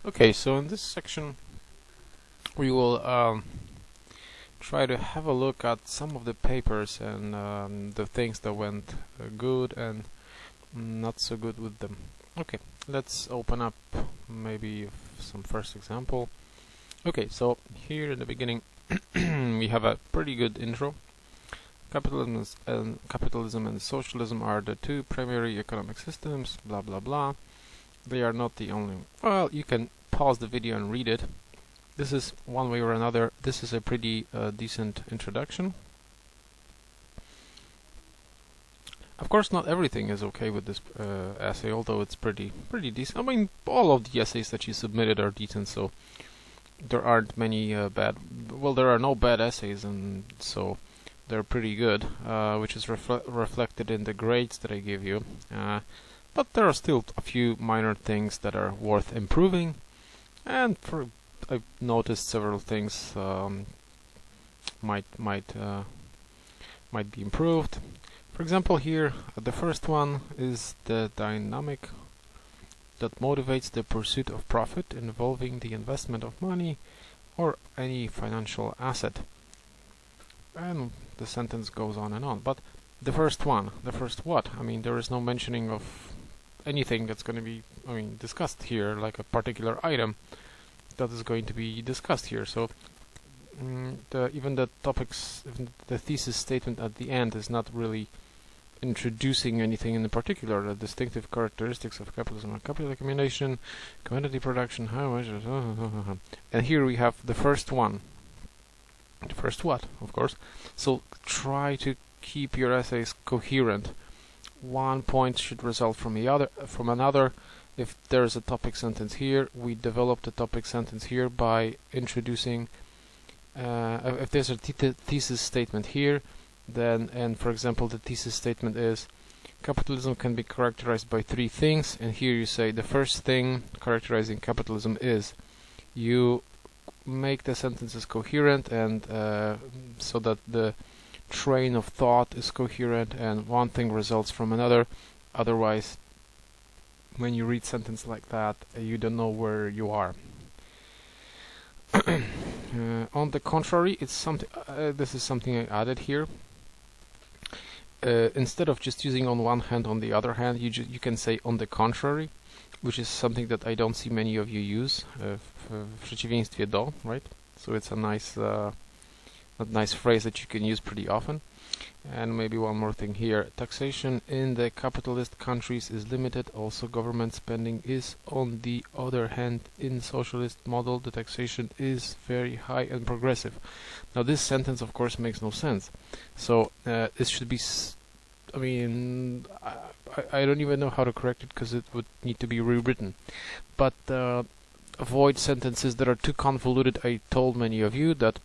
Okay, so in this section we will try to have a look at some of the papers and the things that went good and not so good with them. Okay, let's open up maybe some first example. Okay, so here in the beginning we have a pretty good intro. Capitalism and socialism are the two primary economic systems, blah blah blah. They are not the only. Well, you can pause the video and read it. This is one way or another. This is a pretty decent introduction. Of course, not everything is okay with this essay, although it's pretty decent. I mean, all of the essays that you submitted are decent, so there aren't many bad. Well, there are no bad essays, and so they're pretty good, which is reflected in the grades that I give you. But there are still a few minor things that are worth improving, and I've noticed several things might be improved. For example, here the first one is the dynamic that motivates the pursuit of profit involving the investment of money or any financial asset. And the sentence goes on and on. But the first what? I mean, there is no mentioning of anything that's going to be, discussed here, like a particular item that is going to be discussed here. So even the thesis statement at the end is not really introducing anything in particular. The distinctive characteristics of capitalism and capital accumulation, commodity production, how much, and here we have the first one. The first what, of course. So try to keep your essays coherent. One point should result from another. If there's a topic sentence here, we develop the topic sentence here by introducing. If there's a thesis statement here, then, and for example, the thesis statement is capitalism can be characterized by three things, and here you say the first thing characterizing capitalism is. You make the sentences coherent and so that the train of thought is coherent and one thing results from another. Otherwise, when you read sentence like that, you don't know where you are. On the contrary, it's something. This is something I added here. Instead of just using on one hand, on the other hand, you can say on the contrary, which is something that I don't see many of you use. W przeciwieństwie do, right? So it's a nice phrase that you can use pretty often. And maybe one more thing here. Taxation in the capitalist countries is limited. Also, government spending is. On the other hand, in socialist model, the taxation is very high and progressive. Now, this sentence, of course, makes no sense. So this should be. I don't even know how to correct it because it would need to be rewritten. But avoid sentences that are too convoluted. I told many of you that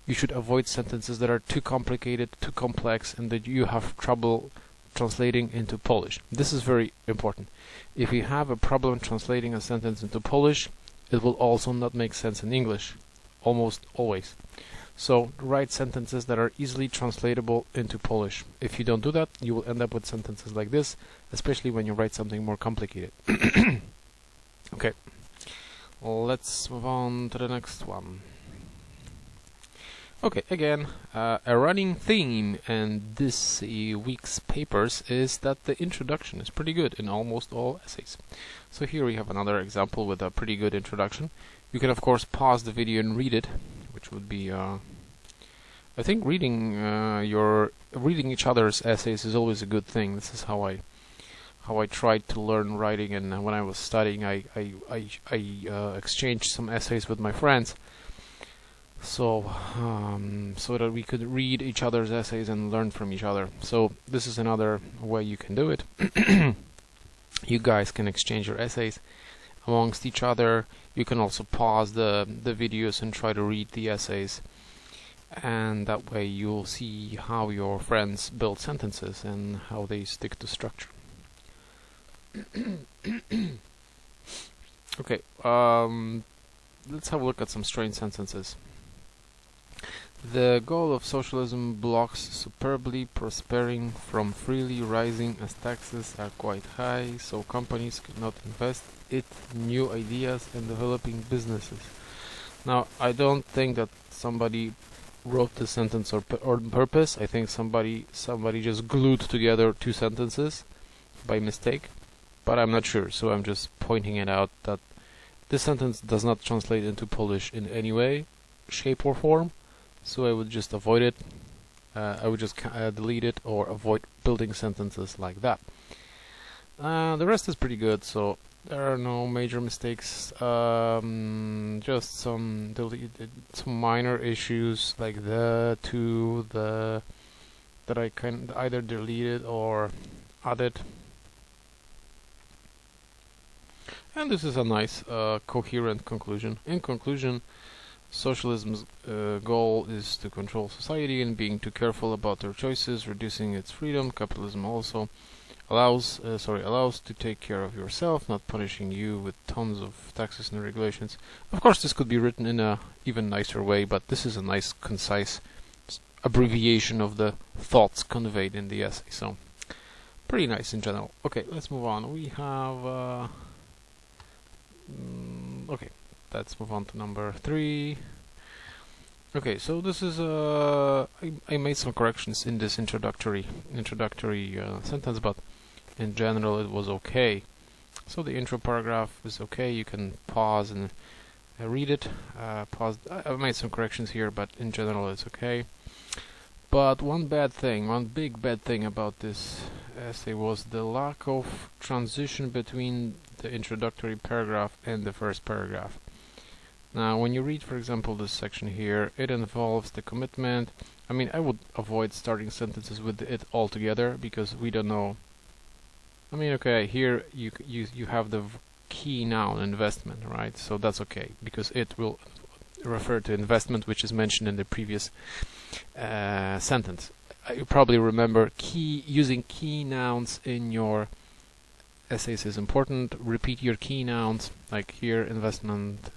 you should avoid sentences that are too complicated, too complex, and that you have trouble translating into Polish. This is very important. If you have a problem translating a sentence into Polish, it will also not make sense in English, almost always. So write sentences that are easily translatable into Polish. If you don't do that, you will end up with sentences like this, especially when you write something more complicated. Okay, let's move on to the next one. Okay, again, a running theme in this week's papers is that the introduction is pretty good in almost all essays. So here we have another example with a pretty good introduction. You can of course pause the video and read it, which would be, I think reading each other's essays is always a good thing. This is how I tried to learn writing, and when I was studying, I exchanged some essays with my friends. So that we could read each other's essays and learn from each other. So this is another way you can do it. You guys can exchange your essays amongst each other. You can also pause the videos and try to read the essays, and that way you'll see how your friends build sentences and how they stick to structure. Okay, let's have a look at some strange sentences. The goal of socialism blocks superbly prospering from freely rising as taxes are quite high, so companies cannot invest in new ideas and developing businesses. Now, I don't think that somebody wrote this sentence on purpose. I think somebody just glued together two sentences by mistake, but I'm not sure, so I'm just pointing it out that this sentence does not translate into Polish in any way, shape or form, so I would just avoid it. I would just delete it or avoid building sentences like that. The rest is pretty good, so there are no major mistakes. Just some minor issues like the, to, the, that I can either deleted or added. And this is a nice coherent conclusion. In conclusion, socialism's goal is to control society and being too careful about their choices, reducing its freedom. Capitalism also allows to take care of yourself, not punishing you with tons of taxes and regulations. Of course, this could be written in a even nicer way, but this is a nice, concise abbreviation of the thoughts conveyed in the essay. So, pretty nice in general. Okay, let's move on. We have okay, let's move on to number 3. Okay, so this is I made some corrections in this introductory sentence, but in general it was okay. So the intro paragraph is okay. You can pause and read it. Pause. I made some corrections here, but in general it's okay. But one big bad thing about this essay was the lack of transition between the introductory paragraph and the first paragraph. Now, when you read, for example, this section here, it involves the commitment. I mean, I would avoid starting sentences with the it altogether because we don't know. I mean, okay, here you have the key noun investment, right? So that's okay because it will refer to investment, which is mentioned in the previous sentence. You probably remember using key nouns in your essays is important. Repeat your key nouns, like here, investment.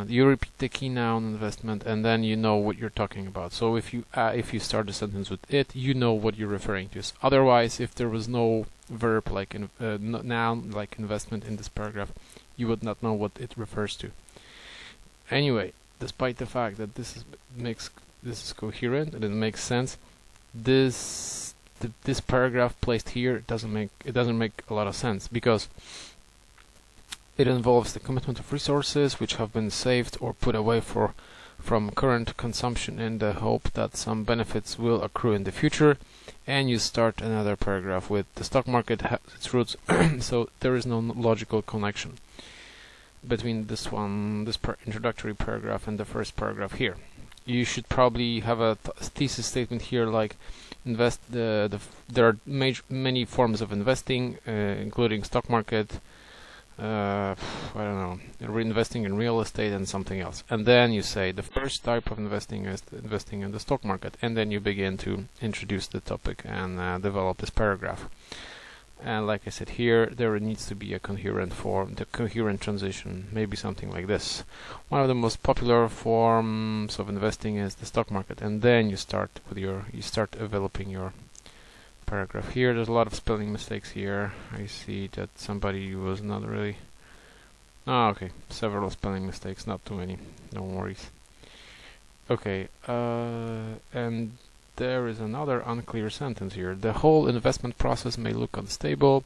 You repeat the key noun investment, and then you know what you're talking about. So if you start a sentence with it, you know what you're referring to. Otherwise, if there was no verb like noun like investment in this paragraph, you would not know what it refers to. Anyway, despite the fact that this is coherent and it makes sense, this paragraph placed here doesn't make a lot of sense because it involves the commitment of resources which have been saved or put away from current consumption in the hope that some benefits will accrue in the future, and you start another paragraph with the stock market has its roots. So there is no logical connection between this introductory paragraph and the first paragraph here. You should probably have a thesis statement here like there are many forms of investing, including stock market, I don't know, reinvesting in real estate and something else. And then you say the first type of investing is investing in the stock market, and then you begin to introduce the topic and develop this paragraph. And like I said here, there needs to be a coherent form, the coherent transition, maybe something like this. One of the most popular forms of investing is the stock market, and then you start developing your paragraph. Here there's a lot of spelling mistakes here. I see that somebody was not really... okay, several spelling mistakes, not too many, no worries. Okay, and there is another unclear sentence here. The whole investment process may look unstable.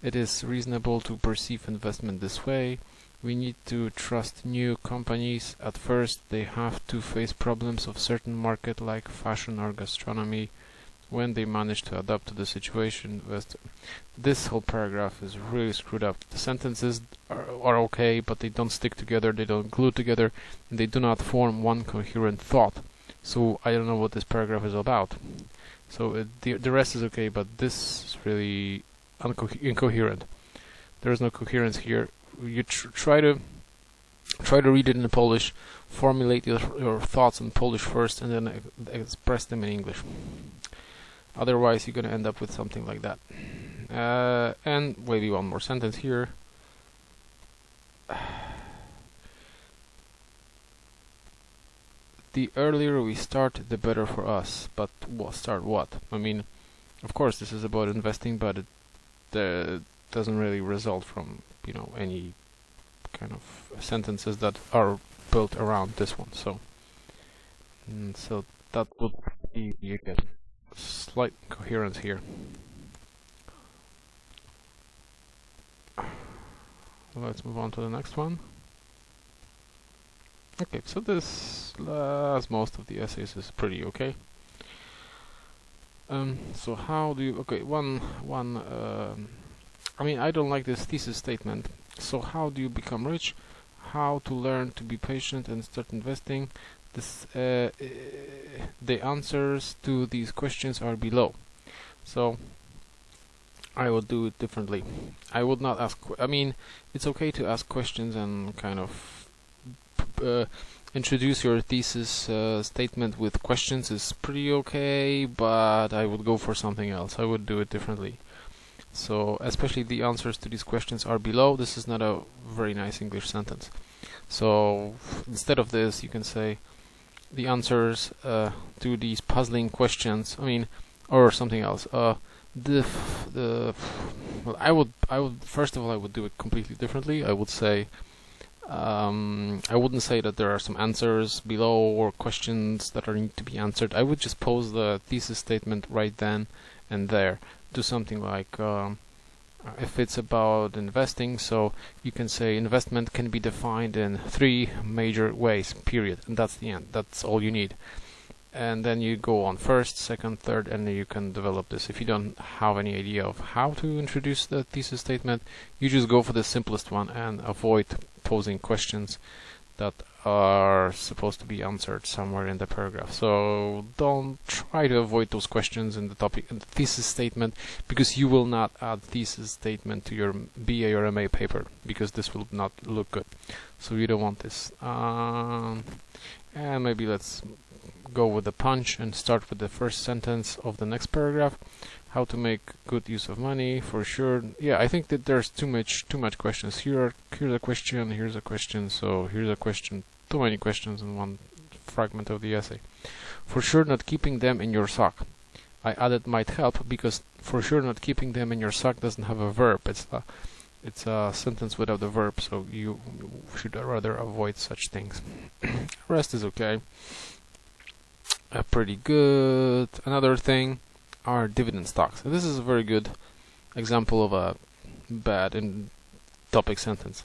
It is reasonable to perceive investment this way. We need to trust new companies. At first, they have to face problems of certain market like fashion or gastronomy. When they manage to adapt to the situation, this whole paragraph is really screwed up. The sentences are okay, but they don't stick together, they don't glue together, and they do not form one coherent thought. So I don't know what this paragraph is about. So the rest is okay, but this is really incoherent. There is no coherence here. You try to read it in Polish, formulate your thoughts in Polish first, and then express them in English. Otherwise, you're going to end up with something like that. And maybe one more sentence here. the earlier we start, the better for us. But start what? I mean, of course, this is about investing, but it doesn't really result from, you know, any kind of sentences that are built around this one. So that would be, you get slight coherence here. Let's move on to the next one. Okay, so this, as most of the essays, is pretty okay. So how do you, okay, I mean, I don't like this thesis statement. So how do you become rich? How to learn to be patient and start investing? This, the answers to these questions are below. So I would do it differently. I would not ask, I mean, it's okay to ask questions and kind of introduce your thesis statement with questions is pretty okay, but I would go for something else. I would do it differently. So, especially the answers to these questions are below. This is not a very nice English sentence. So, instead of this, you can say the answers to these puzzling questions. I mean, or something else. Well, I would first of all, I would do it completely differently. I would say, I wouldn't say that there are some answers below or questions that need to be answered. I would just pose the thesis statement right then and there. Do something like, if it's about investing, so you can say investment can be defined in 3 major ways, period. And that's the end. That's all you need. And then you go on first, second, third, and you can develop this. If you don't have any idea of how to introduce the thesis statement, you just go for the simplest one and avoid posing questions that are supposed to be answered somewhere in the paragraph. So don't try to avoid those questions in the topic and the thesis statement, because you will not add thesis statement to your BA or MA paper, because this will not look good. So you don't want this. And maybe let's go with the punch and start with the first sentence of the next paragraph. How to make good use of money, for sure. Yeah, I think that there's too much questions. Here's a question, here's a question, so here's a question. Too many questions in one fragment of the essay. For sure not keeping them in your sock. I added might help because for sure not keeping them in your sock doesn't have a verb. It's a sentence without a verb, so you should rather avoid such things. Rest is okay. Pretty good. Another thing are dividend stocks. And this is a very good example of a bad topic sentence.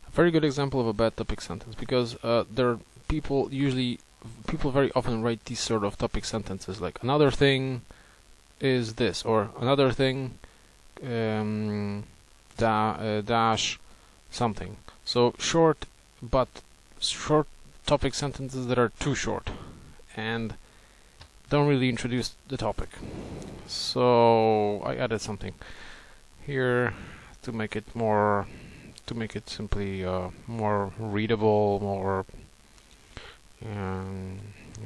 A very good example of a bad topic sentence, because there are people very often write these sort of topic sentences like another thing is this, or another thing dash something. So short topic sentences that are too short and don't really introduce the topic. So I added something here to make it simply more readable, more I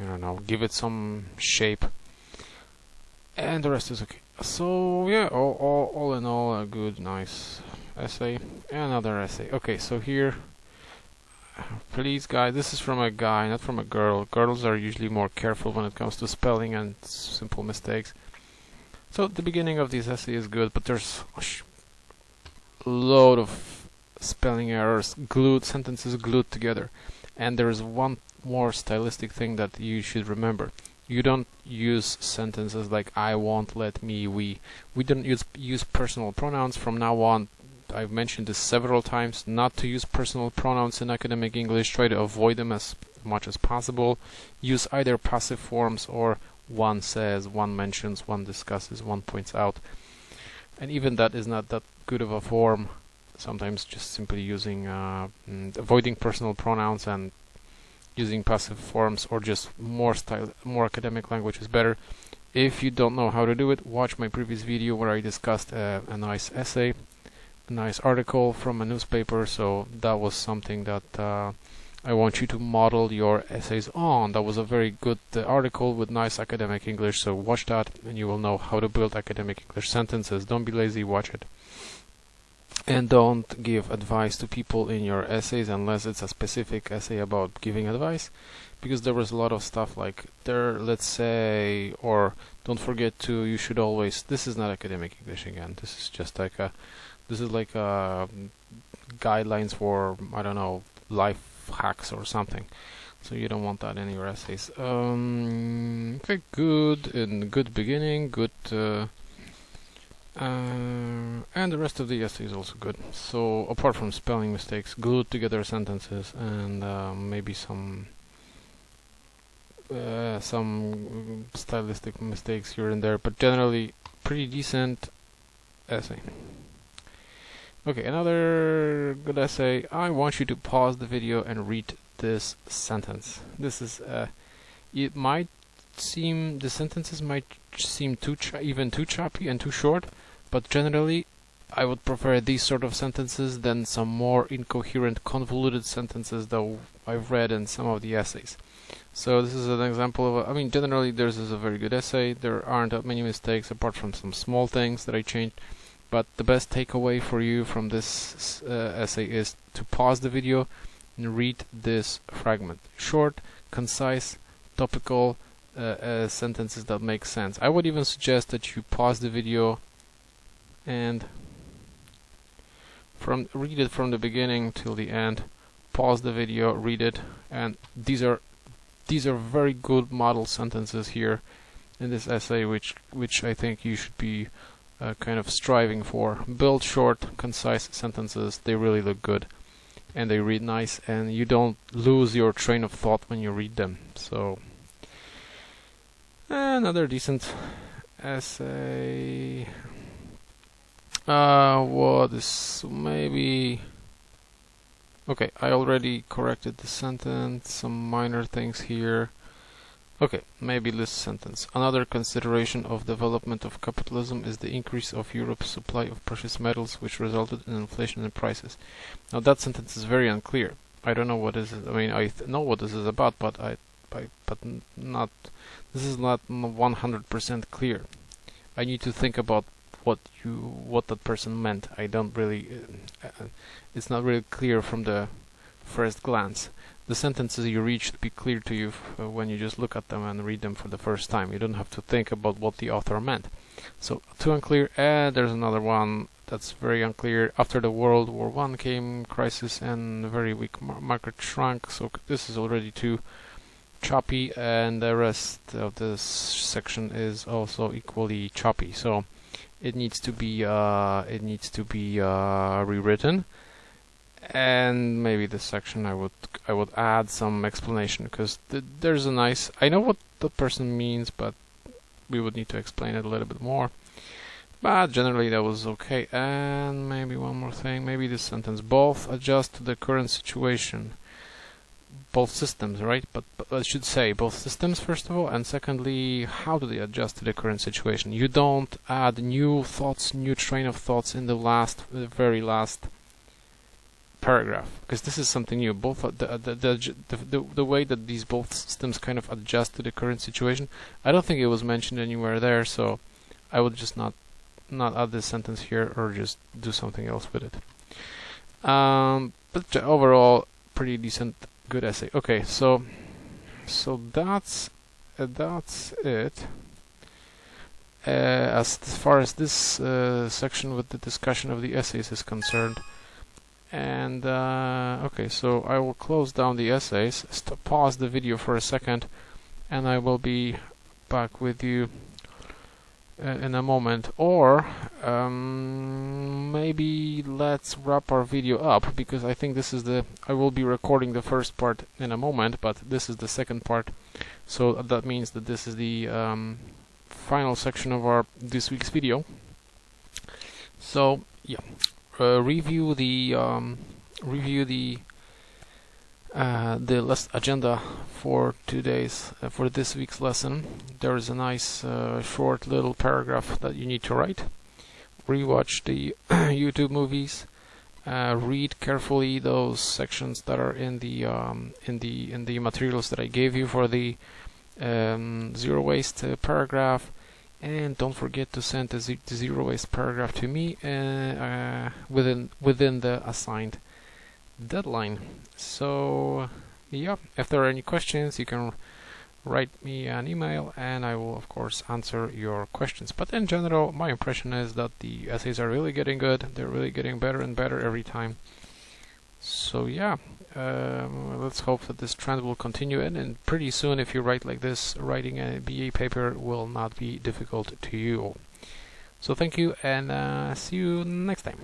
don't know, give it some shape, and the rest is okay. So yeah, all in all, a good, nice essay. Another essay. Okay, so here, please guys, this is from a guy, not from a girl. Girls are usually more careful when it comes to spelling and simple mistakes. So the beginning of this essay is good, but there's a load of spelling errors, sentences glued together. And there's one more stylistic thing that you should remember. You don't use sentences like I, won't, let me, we. We don't use personal pronouns from now on. I've mentioned this several times, not to use personal pronouns in academic English. Try to avoid them as much as possible. Use either passive forms or one says, one mentions, one discusses, one points out. And even that is not that good of a form. Sometimes just simply using, avoiding personal pronouns and using passive forms, or just more academic language is better. If you don't know how to do it, watch my previous video where I discussed a nice essay, a nice article from a newspaper. So that was something that I want you to model your essays on. That was a very good article with nice academic English, so watch that and you will know how to build academic English sentences. Don't be lazy, watch it. and don't give advice to people in your essays unless it's a specific essay about giving advice, because there was a lot of stuff like there, let's say, or don't forget to, you should always, this is not academic English again, this is just like a, this is like guidelines for, I don't know, life hacks or something. So you don't want that in your essays. Okay, good, and good beginning, good, and the rest of the essay is also good. So apart from spelling mistakes, glued together sentences, and maybe some stylistic mistakes here and there, but generally pretty decent essay. Okay, another good essay. I want you to pause the video and read this sentence. This is it might seem, the sentences might seem even too choppy and too short, but generally I would prefer these sort of sentences than some more incoherent, convoluted sentences that I've read in some of the essays. So this is an example of, I mean, generally this is a very good essay. There aren't that many mistakes apart from some small things that I changed, but the best takeaway for you from this essay is to pause the video and read this fragment. Short, concise, topical sentences that make sense. I would even suggest that you pause the video and read it from the beginning till the end. Pause the video, read it, and these are very good model sentences here in this essay, which I think you should be kind of striving for. Build short, concise sentences. They really look good, and they read nice, and you don't lose your train of thought when you read them. So another decent essay. What is maybe... Okay, I already corrected the sentence, some minor things here. Okay, maybe this sentence. Another consideration of development of capitalism is the increase of Europe's supply of precious metals, which resulted in inflation in prices. Now that sentence is very unclear. I don't know what is it. I mean, I know what this is about, but not. This is not 100% clear. I need to think about what that person meant. I don't really. It's not really clear from the first glance. The sentences you read should be clear to you when you just look at them and read them for the first time. You don't have to think about what the author meant. So too unclear. And there's another one that's very unclear. After the World War I came crisis and very weak market shrunk. So this is already too choppy, and the rest of this section is also equally choppy. So it needs to be rewritten. And maybe this section I would add some explanation, because there's a nice, I know what the person means, but we would need to explain it a little bit more. But generally that was okay. And maybe one more thing, maybe this sentence: both adjust to the current situation. Both systems, right? But I should say both systems first of all, and secondly, how do they adjust to the current situation? You don't add new thoughts, new train of thoughts in the very last paragraph, because this is something new. Both the way that these both systems kind of adjust to the current situation, I don't think it was mentioned anywhere there, so I would just not add this sentence here, or just do something else with it. But overall, pretty decent, good essay. Okay, so that's it. As far as this section with the discussion of the essays is concerned. And okay, so I will close down the essays, pause the video for a second, and I will be back with you in a moment. Or maybe let's wrap our video up, because I think this is I will be recording the first part in a moment, but this is the second part, so that means that this is the final section of this week's video. So yeah. Review the agenda for this week's lesson. There is a nice short little paragraph that you need to write. Rewatch the YouTube movies. Read carefully those sections that are in the materials that I gave you for the zero waste paragraph. And don't forget to send the zero waste paragraph to me within the assigned deadline. So yeah, if there are any questions, you can write me an email and I will of course answer your questions. But in general, my impression is that the essays are really getting good. They're really getting better and better every time. So yeah, let's hope that this trend will continue, and pretty soon, if you write like this, writing a BA paper will not be difficult to you. So thank you, and see you next time.